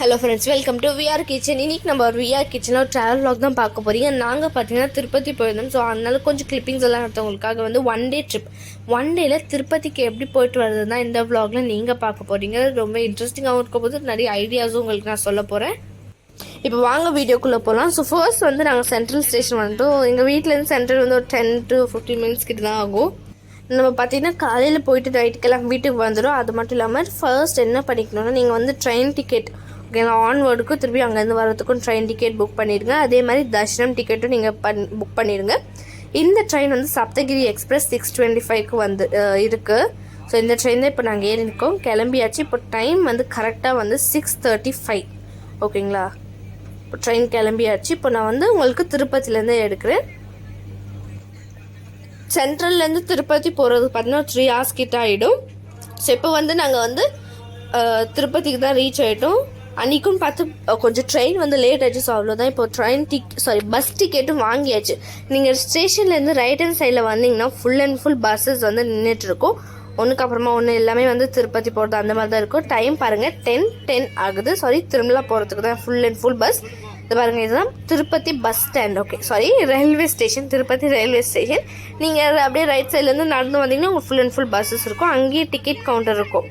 Hello friends, welcome to VR kitchen. இன்றைக்கி நம்ம ஒரு விஆர் கிச்சனில் ஒரு ட்ராவல் vlog தான் பார்க்க போகிறீங்க. நாங்கள் பார்த்தீங்கன்னா திருப்பதி போயிருந்தோம். ஸோ அதனால கொஞ்சம் கிளிப்பிங்ஸ் எல்லாம் எடுத்தவங்களுக்காக வந்து ஒன் டே ட்ரிப். ஒன் டேயில் திருப்பதிக்கு எப்படி போயிட்டு வருது தான் இந்த vlogல நீங்கள் பார்க்க போகிறீங்க. ரொம்ப இன்ட்ரெஸ்டிங்காகவும் இருக்க போது நிறைய ஐடியாஸும் உங்களுக்கு நான் சொல்ல போகிறேன். இப்போ வாங்க வீடியோக்குள்ளே போகலாம். ஸோ ஃபர்ஸ்ட் வந்து நாங்கள் சென்ட்ரல் ஸ்டேஷன் வந்துட்டோம். எங்கள் வீட்டிலேருந்து சென்ட்ரல் வந்து ஒரு 10 to 15 minutes கிட்ட தான் ஆகும். நம்ம பார்த்தீங்கன்னா காலையில் போயிட்டு நைட்டுக்கெல்லாம் வீட்டுக்கு வந்துடும். அது மட்டும் இல்லாமல் ஃபர்ஸ்ட் என்ன பண்ணிக்கணும்னா, நீங்கள் வந்து ட்ரெயின் டிக்கெட் ஓகேங்களா, ஆன்வேர்டுக்கும் திருப்பி அங்கேருந்து வரதுக்கும் ட்ரெயின் டிக்கெட் புக் பண்ணிடுங்க. அதே மாதிரி தர்ஷனம் டிக்கெட்டும் நீங்கள் புக் பண்ணிடுங்க. இந்த ட்ரெயின் வந்து சப்தகிரி எக்ஸ்பிரஸ் 6:25க்கு வந்து இருக்குது. ஸோ இந்த ட்ரெயின் தான் இப்போ நாங்கள் ஏறி இருக்கோம், கிளம்பியாச்சு. இப்போ டைம் வந்து கரெக்டாக வந்து 6:35 ஓகேங்களா. இப்போ ட்ரெயின் கிளம்பியாச்சு. இப்போ நான் வந்து உங்களுக்கு திருப்பதிலேருந்து எடுக்கிறேன். சென்ட்ரல்லேருந்து திருப்பதி போகிறது பார்த்தீங்கன்னா 3 hours கிட்ட ஆகிடும். ஸோ இப்போ வந்து நாங்கள் வந்து திருப்பதிக்கு தான் ரீச் ஆகிட்டோம். அன்றைக்கும் பார்த்து கொஞ்சம் ட்ரெயின் வந்து லேட் ஆகிடுச்சு. ஸோ அவ்வளோதான். இப்போ பஸ் டிக்கெட்டும் வாங்கியாச்சு. நீங்கள் ஸ்டேஷன்லேருந்து ரைட் ஹேண்ட் சைடில் வந்தீங்கன்னா ஃபுல் அண்ட் ஃபுல் பஸ்ஸஸ் வந்து நின்றுட்டுருக்கும். ஒன்றுக்கு அப்புறமா ஒன்று எல்லாமே வந்து திருப்பதி போகிறது அந்த மாதிரி தான் இருக்கும். டைம் பாருங்கள் 10:10 ஆகுது. திருமலா போகிறதுக்கு தான் ஃபுல் அண்ட் ஃபுல் பஸ். இது பாருங்கள், இதுதான் Tirupati bus stand. Okay railway station, Tirupati railway station. நீங்கள் அப்படியே ரைட் சைட்லேருந்து நடந்து வந்தீங்கன்னா உங்களுக்கு ஃபுல் அண்ட் ஃபுல் பஸ்ஸஸ் இருக்கும். அங்கேயே டிக்கெட் கவுண்டர் இருக்கும்.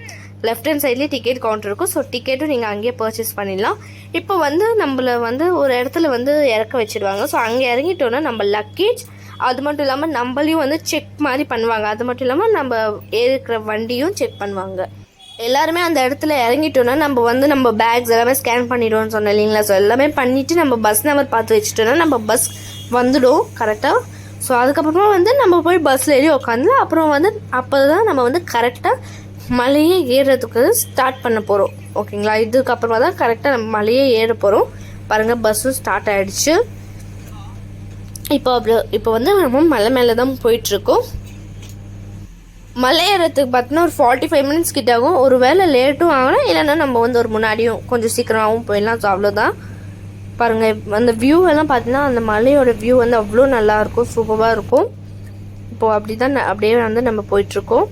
லெஃப்ட் ஹேண்ட் சைட்லேயே டிக்கெட் கவுண்டர் இருக்கும். ஸோ டிக்கெட்டும் நீங்கள் அங்கேயே பர்ச்சேஸ் பண்ணிடலாம். இப்போ வந்து நம்மளை வந்து ஒரு இடத்துல வந்து இறக்க வச்சுடுவாங்க. ஸோ அங்கே இறங்கிட்டோன்னா நம்ம லக்கேஜ், அது மட்டும் இல்லாமல் நம்மளையும் வந்து செக் மாதிரி பண்ணுவாங்க. அது மட்டும் இல்லாமல் நம்ம ஏறுக்கிற வண்டியும் செக் பண்ணுவாங்க. எல்லாருமே அந்த இடத்துல இறங்கிட்டோன்னா நம்ம பேக்ஸ் எல்லாமே ஸ்கேன் பண்ணிவிடுவோம்னு சொன்னோம் இல்லைங்களா. ஸோ எல்லாமே பண்ணிவிட்டு நம்ம பஸ் நம்பர் பார்த்து வச்சுட்டோன்னா நம்ம பஸ் வந்துடும் கரெக்டாக. ஸோ அதுக்கப்புறமா வந்து நம்ம போய் பஸ்ஸில் ஏறி உட்காந்துலாம். அப்புறம் வந்து அப்போ தான் நம்ம வந்து கரெக்டாக மலையே ஏறுறதுக்கு ஸ்டார்ட் பண்ண போகிறோம் ஓகேங்களா. இதுக்கப்புறமா தான் கரெக்டாக நம்ம மலையே ஏற போகிறோம். பாருங்கள், பஸ்ஸும் ஸ்டார்ட் ஆகிடுச்சு. இப்போ வந்து நம்ம மலை மேலே தான் போயிட்டுருக்கோம். மலை ஏறத்துக்கு பார்த்தீங்கன்னா ஒரு 45 minutes கிட்ட ஆகும். ஒரு வேளை லேட்டும் ஆகலாம், இல்லைன்னா நம்ம வந்து ஒரு முன்னாடியும் கொஞ்சம் சீக்கிரமாகவும் போயிடலாம். ஸோ அவ்வளோதான். பாருங்கள், அந்த வியூ எல்லாம் பார்த்தீங்கன்னா அந்த மலையோட வியூ வந்து அவ்வளோ நல்லாயிருக்கும், சூப்பராக இருக்கும். இப்போது அப்படியே வந்து நம்ம போயிட்டுருக்கோம்.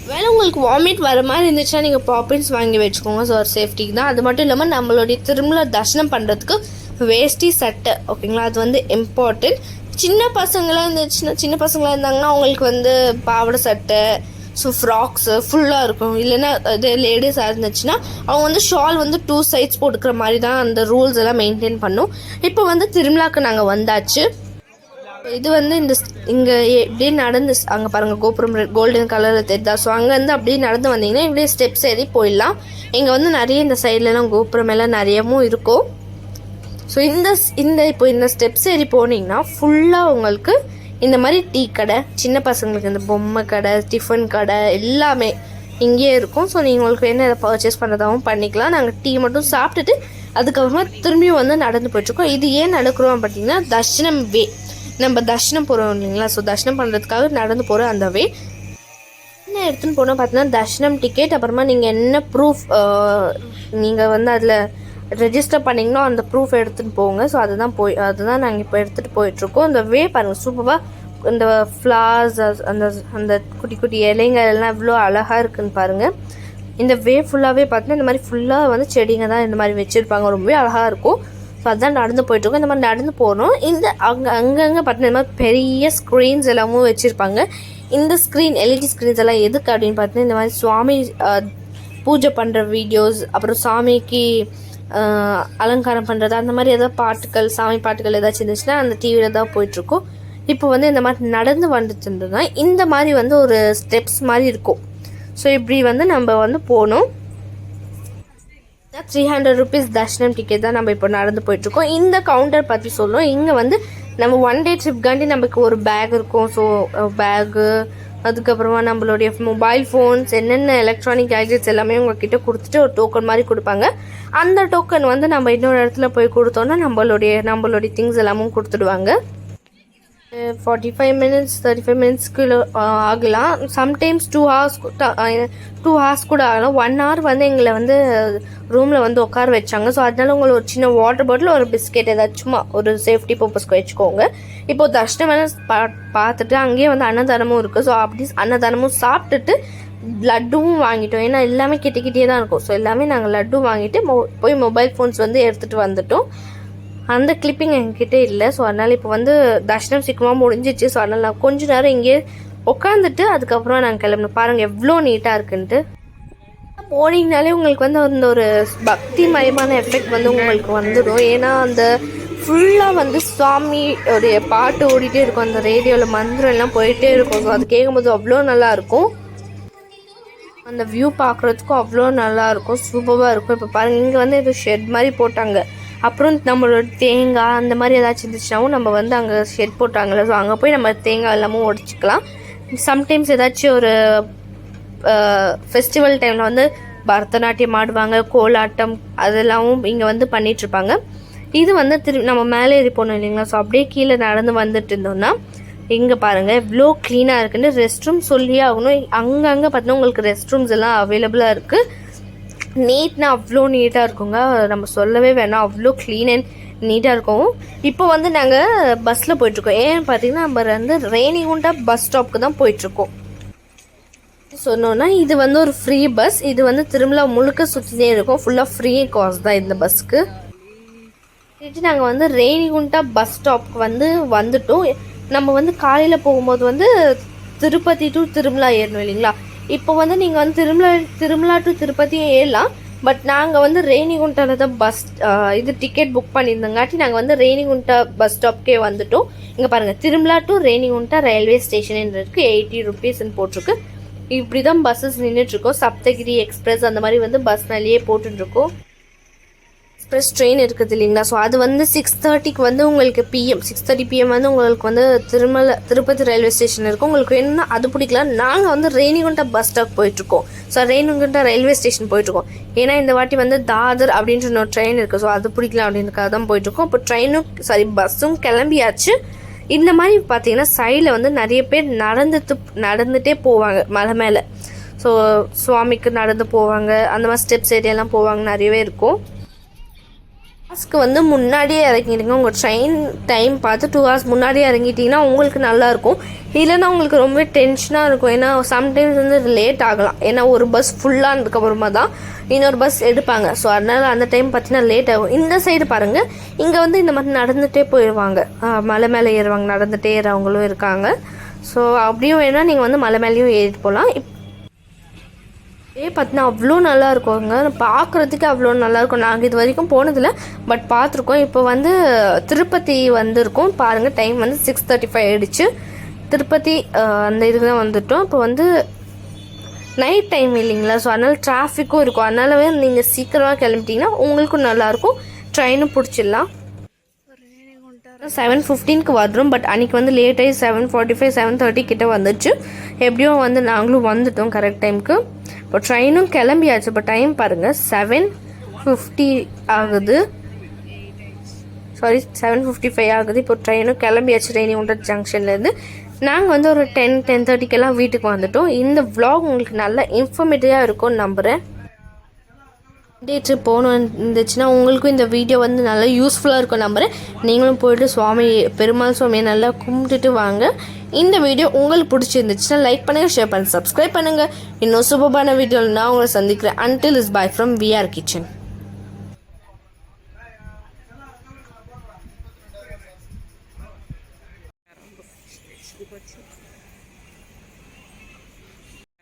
வேலை உங்களுக்கு வாமிட் வர மாதிரி இருந்துச்சுன்னா நீங்கள் பாப்பின்ஸ் வாங்கி வச்சுக்கோங்க. ஸோ ஒரு சேஃப்டிக்கு தான். அது மட்டும் இல்லாமல் நம்மளுடைய திருமலா தர்ஷனம் பண்ணுறதுக்கு வேஷ்டி சட்டை ஓகேங்களா, அது வந்து இம்பார்ட்டன்ட். சின்ன பசங்களாக இருந்தாங்கன்னா அவங்களுக்கு வந்து பாவாடை சட்டை, ஸோ ஃப்ராக்ஸு ஃபுல்லாக இருக்கும். இல்லைன்னா இது லேடிஸாக இருந்துச்சுன்னா அவங்க வந்து ஷால் வந்து 2 sides போட்டுக்கிற மாதிரி தான் அந்த ரூல்ஸ் எல்லாம் மெயின்டைன் பண்ணும். இப்போ வந்து திருமலாக்கு நாங்கள் வந்தாச்சு. இது வந்து இங்கே இப்படியே நடந்து அங்கே பாருங்கள், கோபுரம் கோல்டன் கலரில் தெரியுதா. ஸோ அங்கேருந்து அப்படியே நடந்து வந்தீங்கன்னா இப்படியே ஸ்டெப்ஸ் ஏறி போயிடலாம். இங்கே வந்து நிறைய இந்த சைட்லலாம் கோபுரம் எல்லாம் நிறையவும் இருக்கும். ஸோ இப்போ இந்த ஸ்டெப்ஸ் ஏறி போனீங்கன்னா ஃபுல்லாக உங்களுக்கு இந்த மாதிரி டீ கடை, சின்ன பசங்களுக்கு இந்த பொம்மை கடை, டிஃபன் கடை எல்லாமே இங்கேயே இருக்கும். ஸோ நீங்கள் உங்களுக்கு என்ன இதை பர்ச்சேஸ் பண்ணுறதாகவும் பண்ணிக்கலாம். நாங்கள் டீ மட்டும் சாப்பிட்டுட்டு அதுக்கப்புறமா திரும்பியும் வந்து நடந்து போயிட்டுருக்கோம். இது ஏன் நடக்கிறோம் பார்த்தீங்கன்னா, தர்ஷனம் வே, நம்ம தர்ஷனம் போகிறோம் இல்லைங்களா. ஸோ தர்ஷனம் பண்ணுறதுக்காக நடந்து போகிற அந்த வே என்ன எடுத்துன்னு போனால் பார்த்தீங்கன்னா தர்ஷனம் டிக்கெட், அப்புறமா நீங்கள் என்ன ப்ரூஃப் நீங்கள் வந்து அதில் ரெஜிஸ்டர் பண்ணிங்கன்னா அந்த ப்ரூஃப் எடுத்துகிட்டு போங்க. ஸோ அதுதான் நாங்கள் இப்போ எடுத்துகிட்டு போயிட்டுருக்கோம். இந்த வே பாருங்கள், சூப்பராக இந்த ஃப்ளார்ஸ், அந்த குட்டி குட்டி இலைங்கள் எல்லாம் இவ்வளோ அழகாக இருக்குதுன்னு பாருங்கள். இந்த வே ஃபுல்லாகவே பார்த்தீங்கன்னா இந்த மாதிரி ஃபுல்லாக வந்து செடிங்க தான் இந்த மாதிரி வச்சுருப்பாங்க. ரொம்பவே அழகாக இருக்கும். ஸோ அதுதான் நடந்து போயிட்டுருக்கோம். இந்த மாதிரி நடந்து போகணும். அங்கங்கே பார்த்தீங்கன்னா இந்த மாதிரி பெரிய ஸ்க்ரீன்ஸ் எல்லாமும் வச்சுருப்பாங்க. இந்த எல்இடி ஸ்க்ரீன்ஸ் எல்லாம் எதுக்கு அப்படின்னு பார்த்தீங்கன்னா, இந்த மாதிரி சுவாமி பூஜை பண்ணுற வீடியோஸ், அப்புறம் சாமிக்கு அலங்காரம் பண்ணுறது, அந்த மாதிரி ஏதாவது பாட்டுகள், சாமி பாட்டுகள் ஏதாச்சும் இருந்துச்சுன்னா அந்த டிவியில் தான் போயிட்டுருக்கோம். இப்போ வந்து இந்த மாதிரி நடந்து வந்துட்டு இந்த மாதிரி வந்து ஒரு ஸ்டெப்ஸ் மாதிரி இருக்கும். ஸோ இப்படி வந்து நம்ம வந்து போகணும். 300 rupees தர்ஷனம் டிக்கெட் தான் நம்ம இப்போ நடந்து போயிட்டுருக்கோம். இந்த கவுண்டர் பற்றி சொல்லணும். இங்கே வந்து நம்ம ஒன் டே ட்ரிப்காண்டி நமக்கு ஒரு பேக் இருக்கும். ஸோ பேகு, அதுக்கப்புறமா நம்மளுடைய மொபைல் ஃபோன்ஸ், என்னென்ன எலக்ட்ரானிக் கேஜெட்ஸ் எல்லாமே உங்கள்கிட்ட கொடுத்துட்டு ஒரு டோக்கன் மாதிரி கொடுப்பாங்க. அந்த டோக்கன் வந்து நம்ம இன்னொரு இடத்துல போய் கொடுத்தோன்னா நம்மளுடைய திங்ஸ் எல்லாமும் கொடுத்துடுவாங்க. 45 minutes 35 minutesக்கு ஆகலாம். சம்டைம்ஸ் 2 hours கூட ஆகலாம். 1 hour வந்து எங்களை வந்து ரூமில் வந்து உட்கார வச்சாங்க. ஸோ அதனால உங்களுக்கு ஒரு சின்ன வாட்டர் பாட்டில், ஒரு பிஸ்கெட் ஏதாச்சும் ஒரு சேஃப்டி பர்பஸ்க்கு வச்சுக்கோங்க. இப்போது தர்ஷனம் பார்த்துட்டு அங்கேயே வந்து அன்னதானமும் இருக்குது. ஸோ அப்படி அன்னதானமும் சாப்பிட்டுட்டு லட்டுவும் வாங்கிட்டோம். ஏன்னா எல்லாமே கிட்டே தான் இருக்கும். ஸோ எல்லாமே நாங்கள் லட்டு வாங்கிட்டு போய் மொபைல் ஃபோன்ஸ் வந்து எடுத்துகிட்டு வந்துட்டோம். அந்த கிளிப்பிங் எங்ககிட்ட இல்லை. ஸோ அதனால் இப்போ வந்து தர்ஷனம் சீக்கிரமாக முடிஞ்சிச்சு. ஸோ அதனால் நான் கொஞ்சம் நேரம் இங்கே உட்காந்துட்டு அதுக்கப்புறம் நாங்கள் கிளம்பணும். பாருங்கள் எவ்வளோ நீட்டாக இருக்குன்ட்டு. போனீங்கனாலே உங்களுக்கு வந்து அந்த ஒரு பக்தி மயமான எஃபெக்ட் வந்து உங்களுக்கு வந்துடும். ஏன்னா அந்த ஃபுல்லாக வந்து சுவாமியோடைய பாட்டு ஓடிட்டே இருக்கும். அந்த ரேடியோவில் மந்திரம் எல்லாம் போயிட்டே இருக்கும். ஸோ அது கேட்கும்போது அவ்வளோ நல்லாயிருக்கும். அந்த வியூ பார்க்குறதுக்கும் அவ்வளோ நல்லாயிருக்கும், சூப்பராக இருக்கும். இப்போ பாருங்கள் இங்கே வந்து இது ஷெட் மாதிரி போட்டாங்க. அப்புறம் நம்மளோட தேங்காய் அந்த மாதிரி ஏதாச்சும் இருந்துச்சுனாவும் நம்ம வந்து அங்கே ஷெட் போட்டாங்கல்ல, ஸோ அங்கே போய் நம்ம தேங்காய் எல்லாமும் உடச்சிக்கலாம். சம்டைம்ஸ் ஏதாச்சும் ஒரு ஃபெஸ்டிவல் டைமில் வந்து பரதநாட்டியம் ஆடுவாங்க, கோலாட்டம் அதெல்லாமும் இங்கே வந்து பண்ணிகிட்ருப்பாங்க. இது வந்து நம்ம மேலே ஏறி போனோம் இல்லைங்களா, ஸோ அப்படியே கீழே நடந்து வந்துட்டு இருந்தோம்னா இங்கே பாருங்கள் எவ்வளோ க்ளீனாக இருக்குன்னு. ரெஸ்ட் ரூம் சொல்லியே ஆகணும். அங்கங்கே பார்த்தீங்கன்னா உங்களுக்கு ரெஸ்ட் ரூம்ஸ் எல்லாம் அவைலபிளாக இருக்குது. நீட்னா அவ்வளோ நீட்டாக இருக்குங்க, நம்ம சொல்லவே வேணாம், அவ்வளோ க்ளீன் அண்ட் நீட்டாக இருக்கும். இப்போ வந்து நாங்கள் பஸ்ஸில் போயிட்டுருக்கோம். ஏன்னு பார்த்தீங்கன்னா நம்ம வந்து ரேணிகுண்டா பஸ் ஸ்டாப்புக்கு தான் போயிட்டுருக்கோம். சொன்னோன்னா இது வந்து ஒரு ஃப்ரீ பஸ். இது வந்து திருமலா முழுக்க சுற்றினே இருக்கும். ஃபுல்லாக ஃப்ரீ காஸ்ட் தான் இந்த பஸ்ஸுக்கு. நாங்கள் வந்து ரேணிகுண்டா பஸ் ஸ்டாப்புக்கு வந்து வந்துட்டோம். நம்ம வந்து காலையில் போகும்போது வந்து திருப்பதி டு திருமலா ஏறணும் இல்லைங்களா. இப்போ வந்து நீங்கள் வந்து திருமலா டு திருப்பதியும் ஏறலாம். பட் நாங்கள் வந்து ரேணிகுண்டாவில் தான் பஸ் இது டிக்கெட் புக் பண்ணியிருந்தங்காட்டி நாங்கள் வந்து ரேணிகுண்டா பஸ் ஸ்டாப்கே வந்துட்டோம். இங்கே பாருங்கள் Tirumala to Renigunta railway station இருக்குது. 80 rupeesன்னு போட்டிருக்கு. இப்படி தான் பஸ்ஸஸ் நின்றுட்டுருக்கோம். சப்தகிரி எக்ஸ்பிரஸ் அந்த மாதிரி வந்து பஸ் மேலேயே போட்டுருக்கோம். எக்ஸ்பிரஸ் ட்ரெயின் இருக்குது இல்லைங்களா, ஸோ அது வந்து 6:30க்கு வந்து உங்களுக்கு PM 6:30 PM வந்து உங்களுக்கு வந்து திருப்பதி ரயில்வே ஸ்டேஷன் இருக்கும். உங்களுக்கு வேணும்னா அது பிடிக்கலாம். நாங்கள் வந்து ரேணிகுண்டா பஸ் ஸ்டாப் போயிட்டுருக்கோம். ஸோ ரேணிகுண்டா ரயில்வே ஸ்டேஷன் போயிட்டுருக்கோம். ஏன்னா இந்த வாட்டி வந்து தாதர் அப்படின்ற ஒரு ட்ரெயின் இருக்குது. ஸோ அது பிடிக்கலாம் அப்படின்றக்காக தான் போயிட்டுருக்கோம். இப்போ பஸ்ஸும் கிளம்பியாச்சு. இந்த மாதிரி பார்த்தீங்கன்னா சைடில் வந்து நிறைய பேர் நடந்துகிட்டே போவாங்க மலை மேலே. ஸோ சுவாமிக்கு நடந்து போவாங்க, அந்த மாதிரி ஸ்டெப்ஸ் ஏரியாலாம் போவாங்க, நிறையவே இருக்கும். பஸ்க்கு வந்து முன்னாடியே இறங்கிடுங்க. உங்கள் ட்ரெயின் டைம் பார்த்து 2 hours முன்னாடியே இறங்கிட்டிங்கன்னா உங்களுக்கு நல்லாயிருக்கும். இல்லைன்னா உங்களுக்கு ரொம்ப டென்ஷனாக இருக்கும். ஏன்னா சம்டைம்ஸ் வந்து லேட் ஆகலாம். ஏன்னா ஒரு பஸ் ஃபுல்லானதுக்கப்புறமா தான் இன்னொரு பஸ் எடுப்பாங்க. ஸோ அதனால் அந்த டைம் பார்த்தீங்கன்னா லேட் ஆகும். இந்த சைடு பாருங்கள், இங்கே வந்து இந்த மாதிரி நடந்துகிட்டே போயிடுவாங்க, மலை மேலே ஏறுவாங்க, நடந்துகிட்டே ஏறவங்களும் இருக்காங்க. ஸோ அப்படியும் வேணால் நீங்கள் வந்து மலை மேலேயும் ஏறிட்டு போகலாம். பார்த்தீங்கன்னா அவ்வளோ நல்லா இருக்குங்க, பார்க்குறதுக்கு அவ்வளோ நல்லாயிருக்கும். நாங்கள் இது வரைக்கும் போனதில்லை, பட் பார்த்துருக்கோம். இப்போ வந்து திருப்பதி வந்திருக்கோம் பாருங்கள். டைம் வந்து 6:35 ஆகிடுச்சு. திருப்பதி அந்த இதுக்கு தான் வந்துவிட்டோம். இப்போ வந்து நைட் டைம் இல்லைங்களா, ஸோ அதனால் டிராஃபிக்கும் இருக்கும். அதனாலவே நீங்கள் சீக்கிரமாக கிளம்பிட்டிங்கன்னா உங்களுக்கும் நல்லாயிருக்கும். ட்ரெயினும் பிடிச்சிடலாம். 7:15க்கு வர்றோம். பட் அன்றைக்கி வந்து லேட் ஆகி 7:45 7:30 கிட்டே வந்துச்சு. எப்படியும் வந்து நாங்களும் வந்துட்டோம் கரெக்ட் டைமுக்கு. இப்போ ட்ரெயினும் கிளம்பியாச்சு. இப்போ டைம் பாருங்கள் 7:50 ஆகுது, சாரி 7:55 ஆகுது. இப்போ ட்ரெயினும் கிளம்பியாச்சு ரேணிகுண்டா ஜங்ஷன்லேருந்து. நாங்கள் வந்து ஒரு 10-10:30க்கெல்லாம் வீட்டுக்கு வந்துட்டோம். இந்த vlog உங்களுக்கு நல்லா இன்ஃபர்மேட்டிவாக இருக்கும்னு நம்புகிறேன். ட்ரிப் போகணும் இருந்துச்சுன்னா உங்களுக்கும் இந்த வீடியோ வந்து நல்லா யூஸ்ஃபுல்லாக இருக்கும் நம்புகிறேன். நீங்களும் போய்ட்டு பெருமாள் சுவாமியை நல்லா கும்பிட்டுட்டு வாங்க. இந்த வீடியோ உங்களுக்கு பிடிச்சிருந்துச்சுன்னா லைக் பண்ணுங்கள், ஷேர் பண்ணுங்கள், சப்ஸ்கிரைப் பண்ணுங்கள். இன்னும் சூப்பரான வீடியோவில் நான் உங்களை சந்திக்கிறேன். Until is bye from VR Kitchen.